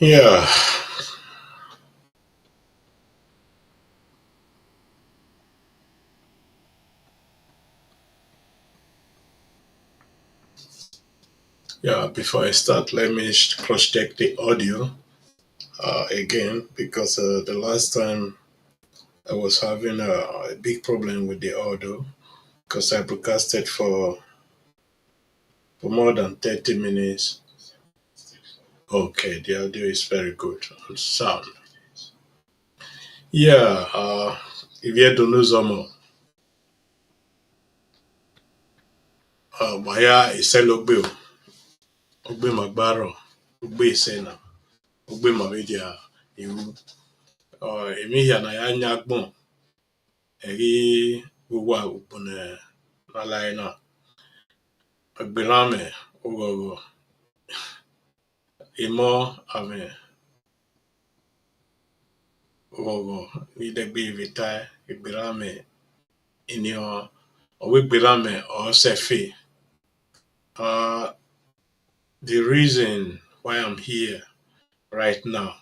Yeah, yeah. Before I start, let me cross check the audio again because the last time I was having a big problem with the audio because I broadcasted for more than 30 minutes. Okay, the audio is very good and sound. Yeah, if you don't know some, waya iselogbe ogbe magbaro ogbe isena ogbe mawedia iwu. Emi ya na ya nyagbon eri gbogbo àwòpọ̀nà lálẹ́ náà ọ̀gbìnlámẹ̀ ọ̀gọ̀gọ̀ ìmọ̀ àmì ọ̀gọ̀gọ̀ nídẹ̀gbẹ̀ ìvìtà ìgbìlámẹ̀ ènìyàn ọ̀wégbìlámẹ̀ ọ̀sẹ̀fẹ̀. Uh, the reason why I'm here right now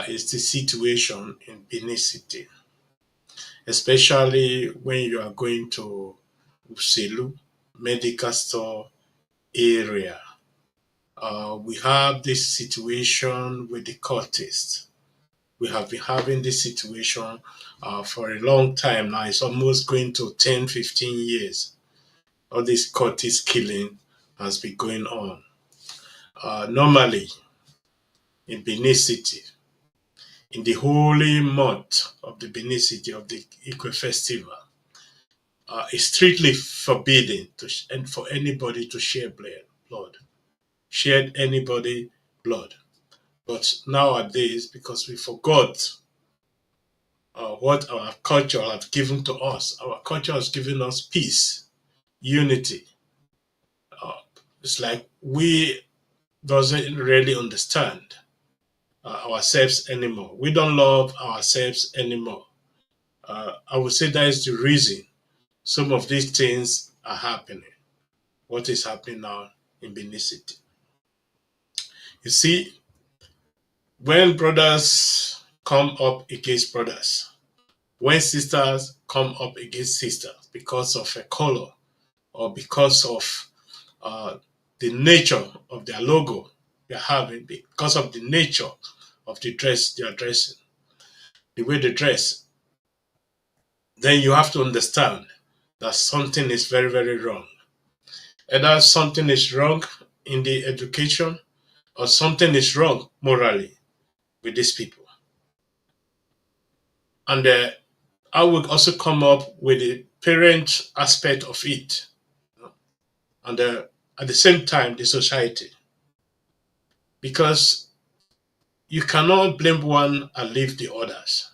is the situation in Benin City, especially when you are going to Uselu medical store area. We have this situation with the cultist. We have been having this situation for a long time now. It's almost going to 10, 15 years. All this cultist killing has been going on. Normally, in Benin City, in the holy month of the Benin City of the Eque Festival, it's strictly forbidden and for anybody to share blood, shared anybody blood. But nowadays, because we forgot what our culture has given to us, our culture has given us peace, unity. Uh, it's like we doesn't really understand ourselves anymore. We don't love ourselves anymore. I would say that is the reason some of these things are happening. What is happening now in Benin City? You see, when brothers come up against brothers, when sisters come up against sisters because of a color or because of uh, the nature of their logo they're having, because of the nature of the dress they're dressing, the way they dress, then you have to understand that something is very, very wrong. Either something is wrong in the education or something is wrong morally with these people. And I will also come up with the parent aspect of it, and at the same time the society, because you cannot blame one and leave the others,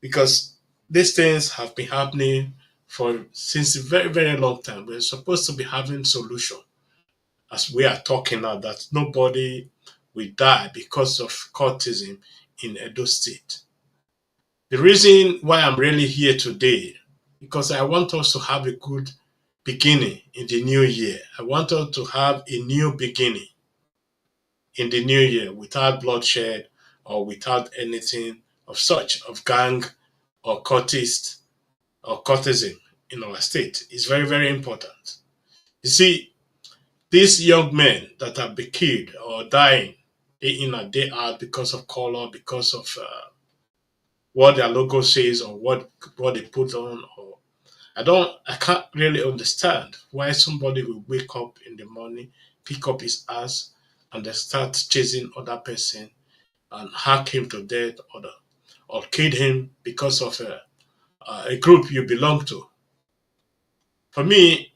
because these things have been happening for since a very, very long time. We're supposed to be having solution as we are talking now, that nobody will die because of cultism in Edo State. The reason why I'm really here today, because I want us to have a good beginning in the new year. I want us to have a new beginning in the new year without bloodshed or without anything of such, of gang or cultist or cultism in our state. It's very, very important. You see, these young men that have been killed or dying day in and day out because of color, because of what their logo says or what they put on, or I can't really understand why somebody will wake up in the morning, pick up his ass, and then start chasing other person and hack him to death, or kill him because of a group you belong to. For me,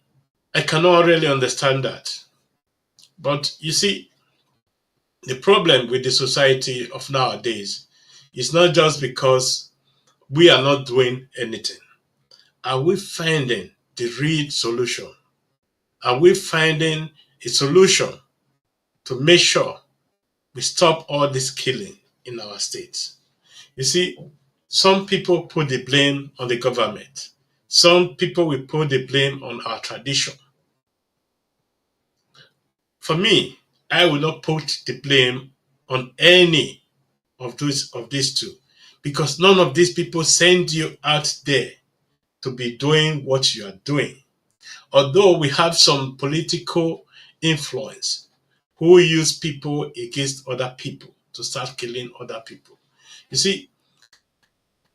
I cannot really understand that. But you see, the problem with the society of nowadays is not just because we are not doing anything. Are we finding the real solution? Are we finding a solution to make sure we stop all this killing in our states? You see, some people put the blame on the government. Some people will put the blame on our tradition. For me, I will not put the blame on any of these two, because none of these people send you out there to be doing what you are doing. Although we have some political influence who use people against other people to start killing other people. You see,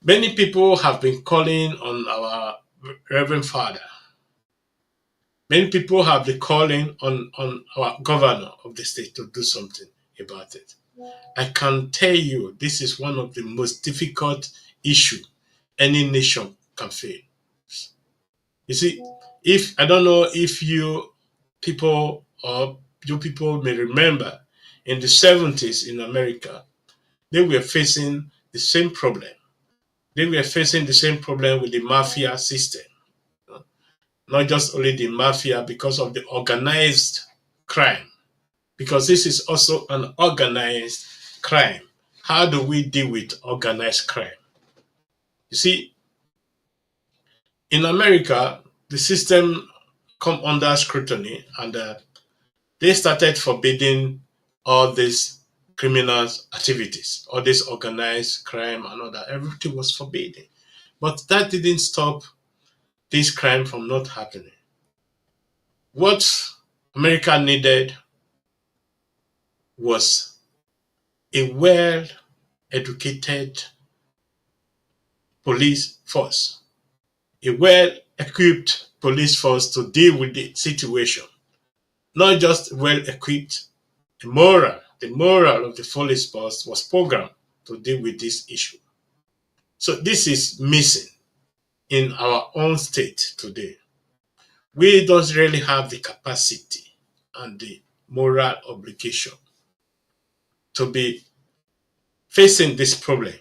many people have been calling on our Reverend Father. Many people have been calling on our governor of the state to do something about it. I can tell you this is one of the most difficult issues any nation can face. You see, if I don't know if you people may remember in the 70s in America, they were facing the same problem. They were facing the same problem with the mafia system. Not just only the mafia, because of the organized crime. Because this is also an organized crime. How do we deal with organized crime? You see, in America, the system come under scrutiny, and they started forbidding all these criminal activities, all this organized crime and all that. Everything was forbidden. But that didn't stop this crime from not happening. What America needed was a well educated police force, a well equipped police force to deal with the situation. Not just well equipped, the moral of the police force was programmed to deal with this issue. So this is missing in our own state today. We don't really have the capacity and the moral obligation to be facing this problem.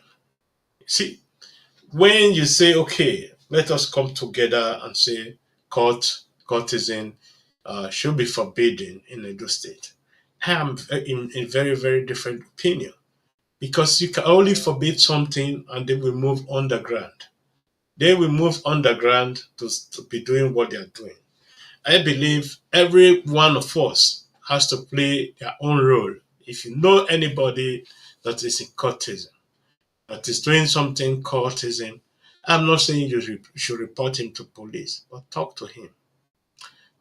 See, when you say, okay, let us come together and say cultism should be forbidden in Edo State, I am in a very, very different opinion, because you can only forbid something and they will move underground. They will move underground to be doing what they are doing. I believe every one of us has to play their own role. If you know anybody that is in cultism, that is doing something cultism, I'm not saying you should report him to police, but talk to him.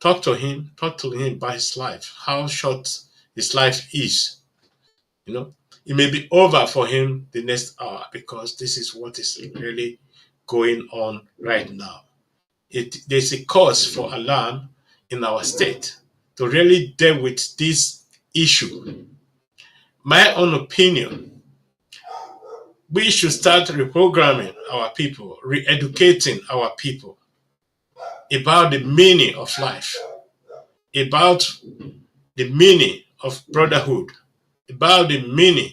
Talk to him about his life, how short his life is. You know, it may be over for him the next hour, because this is what is really going on right now. There's a cause for alarm in our state to really deal with this issue. My own opinion, we should start reprogramming our people, re-educating our people about the meaning of life, about the meaning of brotherhood, about the meaning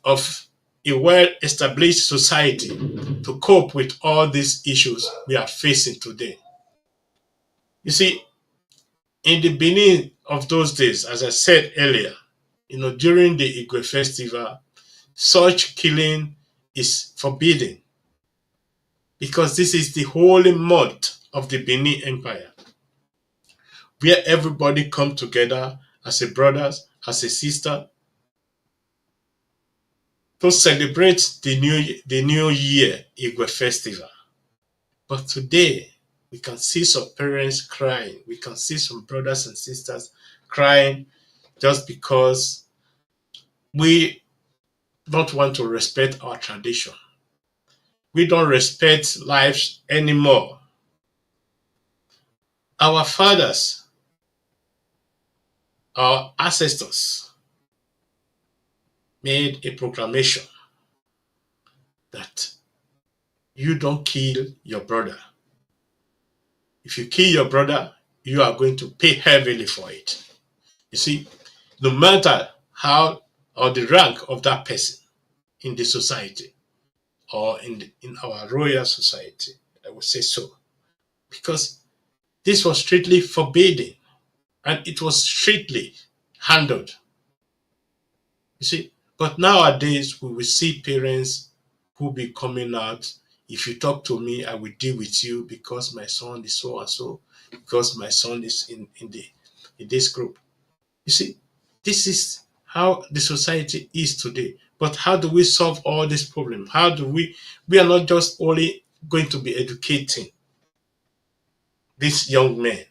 of a well-established society to cope with all these issues we are facing today. You see, in the Benin of those days, as I said earlier, during the Igwe festival, such killing is forbidden, because this is the holy month of the Benin Empire, where everybody come together as a brothers, as a sister, to celebrate the new year Igwe festival. But today, we can see some parents crying. We can see some brothers and sisters crying just because we don't want to respect our tradition. We don't respect lives anymore. Our fathers, our ancestors made a proclamation that you don't kill your brother. If you kill your brother, you are going to pay heavily for it. You see, no matter how or the rank of that person in the society, or in our royal society, I would say so. Because this was strictly forbidden, and it was strictly handled. You see, but nowadays we will see parents who be coming out. If you talk to me, I will deal with you because my son is so and so, because my son is in this group. You see, this is how the society is today. But how do we solve all this problem? How do we are not just only going to be educating these young men,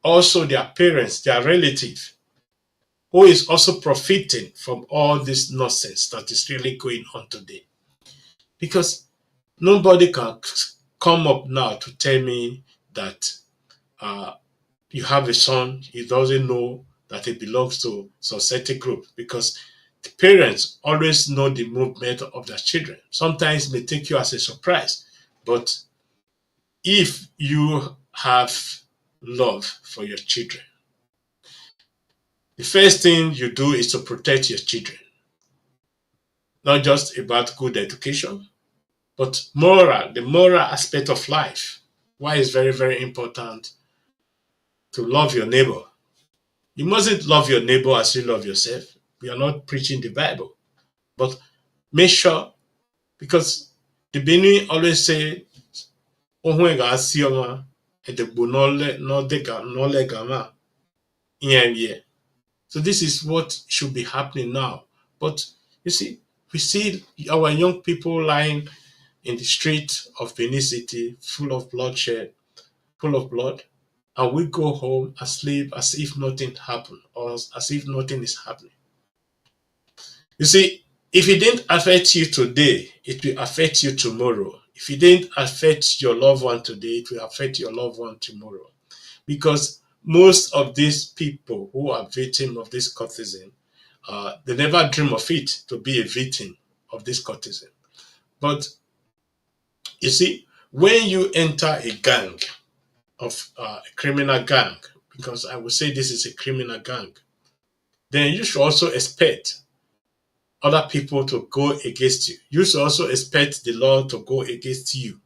also their parents, their relatives, who is also profiting from all this nonsense that is really going on today. Because nobody can come up now to tell me that uh, you have a son, he doesn't know that he belongs to society group, because the parents always know the movement of their children. Sometimes it may take you as a surprise, but if you have love for your children, the first thing you do is to protect your children, not just about good education, but the moral aspect of life. Why is very, very important to love your neighbor. You mustn't love your neighbor as you love yourself. We are not preaching the Bible. But make sure, because the Benin always say, "Ohun ega asi oma, edegbo nole gama, iye." So this is what should be happening now. But you see, we see our young people lying in the street of Benin City, full of bloodshed, full of blood, and we go home and sleep as if nothing happened, or as if nothing is happening. You see, if it didn't affect you today, it will affect you tomorrow. If it didn't affect your loved one today, it will affect your loved one tomorrow. Because most of these people who are victims of this cultism, they never dream of it to be a victim of this cultism. But you see, when you enter a gang of a criminal gang, because I would say this is a criminal gang, then you should also expect other people to go against you. You should also expect the law to go against you.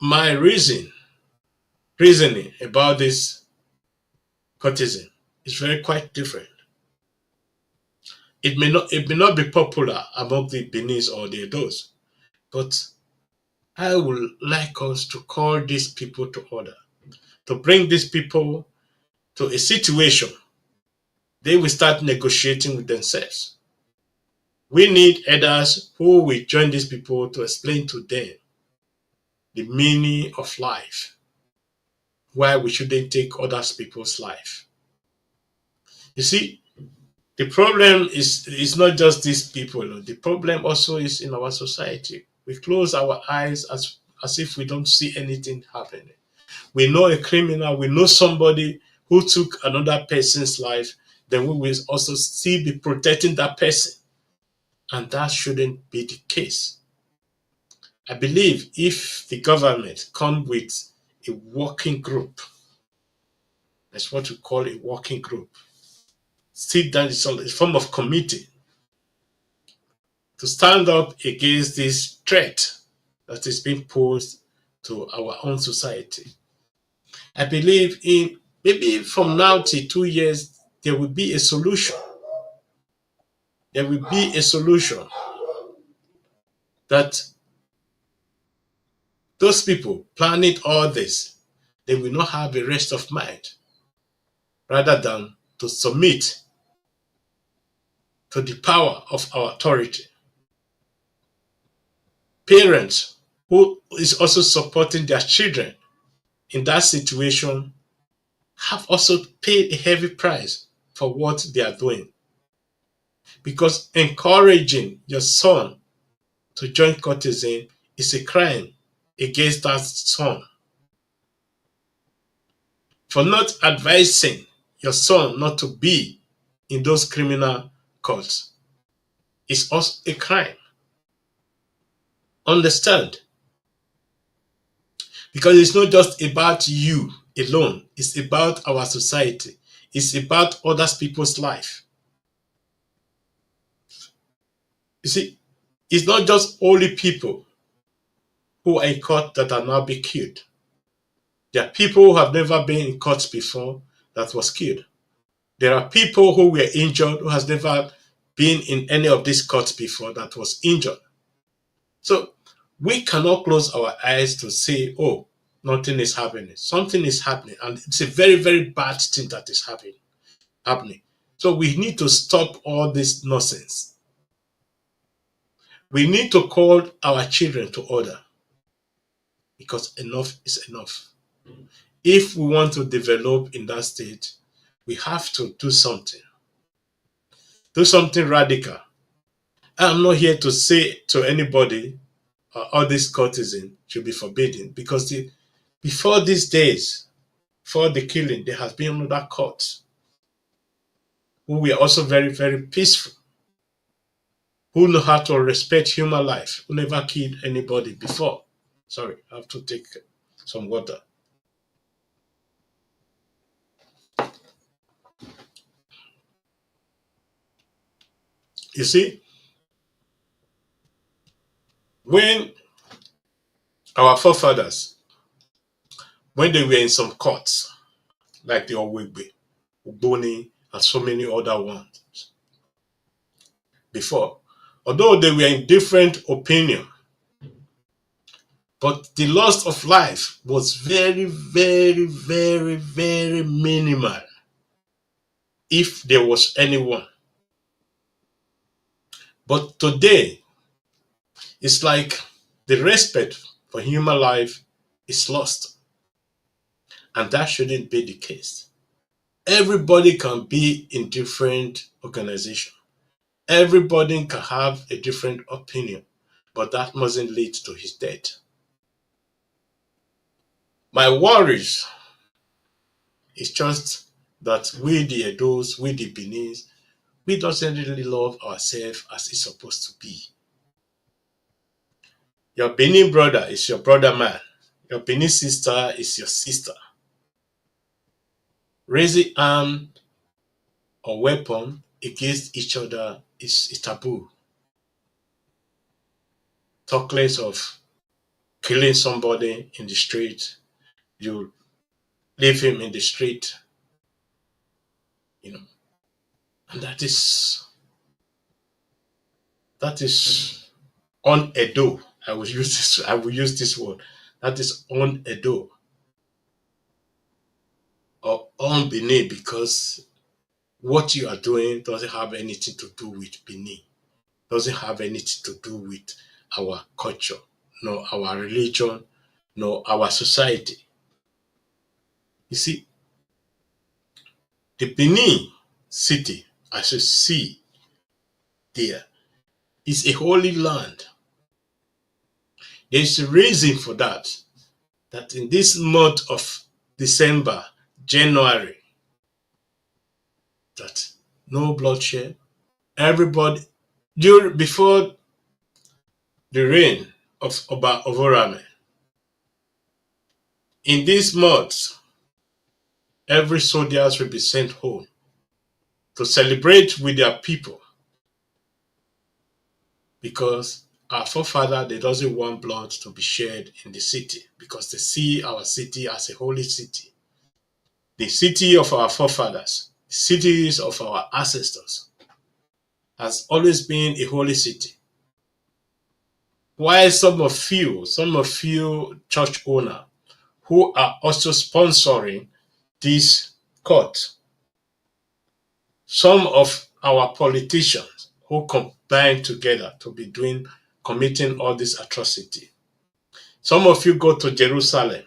My reasoning about this courtesan is very quite different. It may not be popular among the Benis or the Edos, but I would like us to call these people to order, to bring these people to a situation they will start negotiating with themselves. We need elders who will join these people to explain to them the meaning of life, why we shouldn't take other people's life. You see, the problem is not just these people. The problem also is in our society. We close our eyes as if we don't see anything happening. We know a criminal, we know somebody who took another person's life, then we will also still be protecting that person. And that shouldn't be the case. I believe if the government come with a working group, that's what we call a working group, sit down, it's a form of committee to stand up against this threat that is being posed to our own society. I believe in maybe from now to 2 years, there will be a solution. There will be a solution that those people planning all this, they will not have a rest of mind rather than to submit to the power of our authority. Parents who is also supporting their children in that situation have also paid a heavy price for what they are doing. Because encouraging your son to join courtesan is a crime against that son. For not advising your son not to be in those criminal cults is also a crime. Understand? Because it's not just about you alone, it's about our society, it's about other people's life. You see, it's not just only people who are in court that are now being killed. There are people who have never been in court before that was killed. There are people who were injured who has never been in any of these courts before that was injured. So we cannot close our eyes to say, oh, nothing is happening. Something is happening, and it's a very, very bad thing that is happening. happening. So we need to stop all this nonsense. We need to call our children to order because enough is enough. If we want to develop in that state, we have to do something radical. I'm not here to say to anybody all this cultism should be forbidden because before these days, before the killing, there has been another cult who were also very, very peaceful, who know how to respect human life, who never killed anybody before. Sorry, I have to take some water. You see, when our forefathers, when they were in some courts, like the Owegbe, Uboni, and so many other ones before, although they were in different opinion, but the loss of life was very, very, very, very minimal, if there was anyone. But today, it's like the respect for human life is lost, and that shouldn't be the case. Everybody can be in different organization. Everybody can have a different opinion, but that mustn't lead to his death. My worries is just that we the Edos, we the Benin, we doesn't really love ourselves as it's supposed to be. Your Benin brother is your brother man. Your Benin sister is your sister. Raising arm or weapon against each other is a taboo. Talk less of killing somebody in the street. You leave him in the street, you know, and that is on Edo. I will use this. I will use this word. That is on Edo or on Benin because what you are doing doesn't have anything to do with Benin. Doesn't have anything to do with our culture, nor our religion, nor our society. You see, the Benin city, as you see there, is a holy land. There is a reason for that. That in this month of December, January, that no bloodshed. Everybody, before the reign of Oba Ovorame, in this month, every soldiers will be sent home to celebrate with their people because our forefather they doesn't want blood to be shed in the city because they see our city as a holy city, the city of our forefathers, cities of our ancestors, has always been a holy city. While some of you church owner who are also sponsoring this court, some of our politicians who combine together to be committing all this atrocity. Some of you go to Jerusalem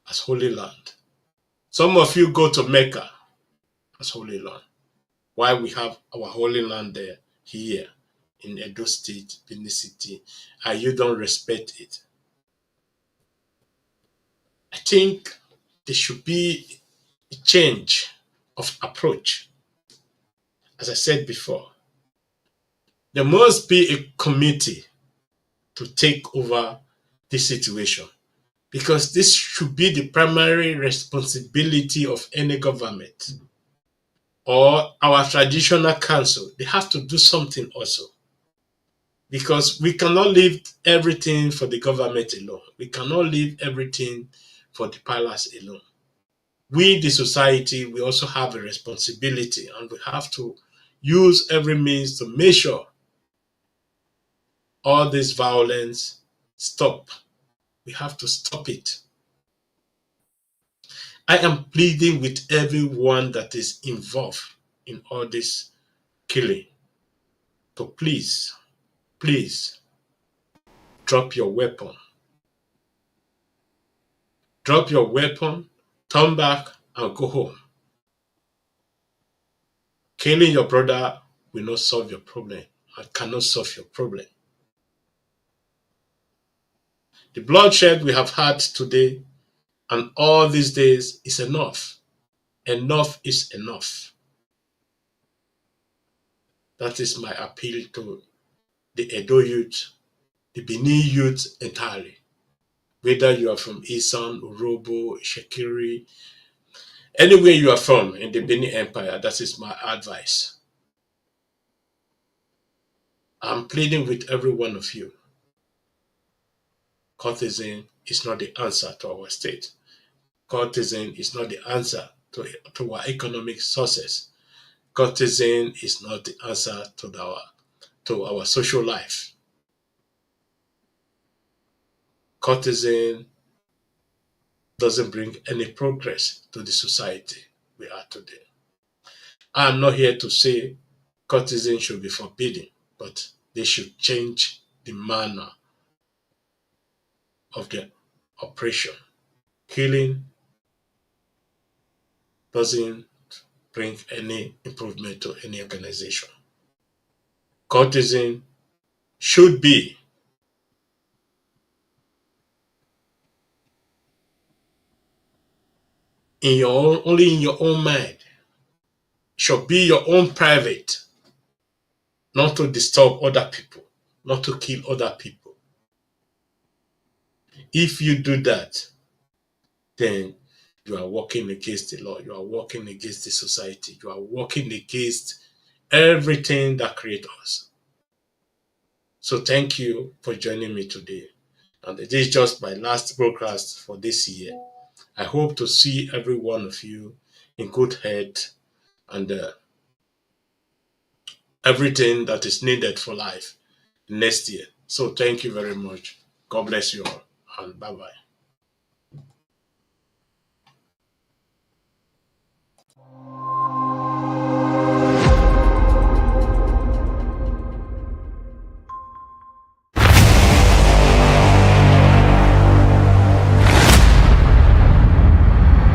as Holy Land. Some of you go to Mecca as Holy Land. Why we have our Holy Land there, here in Edo State, Benin City, and you don't respect it? I think there should be a change of approach. As I said before, there must be a committee to take over this situation because this should be the primary responsibility of any government or our traditional council. They have to do something also because we cannot leave everything for the government alone. We cannot leave everything for the palace alone. We, the society, we also have a responsibility and we have to use every means to make sure all this violence stop. We have to stop it. I am pleading with everyone that is involved in all this killing to please, please drop your weapon. Drop your weapon, turn back, and go home. Killing your brother will not solve your problem. I cannot solve your problem. The bloodshed we have had today and all these days is enough. Enough is enough. That is my appeal to the Edo youth, the Benin youth entirely. Whether you are from Isan, Urobo, Shekiri, anywhere you are from in the Benin Empire, that is my advice. I'm pleading with every one of you. Cultism is not the answer to our state. Cultism is not the answer to our economic success. Cultism is not the answer to our social life. Cultism doesn't bring any progress to the society we are today. I'm not here to say cultism should be forbidden, but they should change the manner of the operation. Killing doesn't bring any improvement to any organization. Cultism should be in your own, only in your own mind. Should be your own private, not to disturb other people, not to kill other people. If you do that, then you are working against the law, you are working against the society, you are working against everything that creates us. So thank you for joining me today. And it is just my last broadcast for this year. I hope to see every one of you in good health and everything that is needed for life next year. So thank you very much. God bless you all, and bye bye.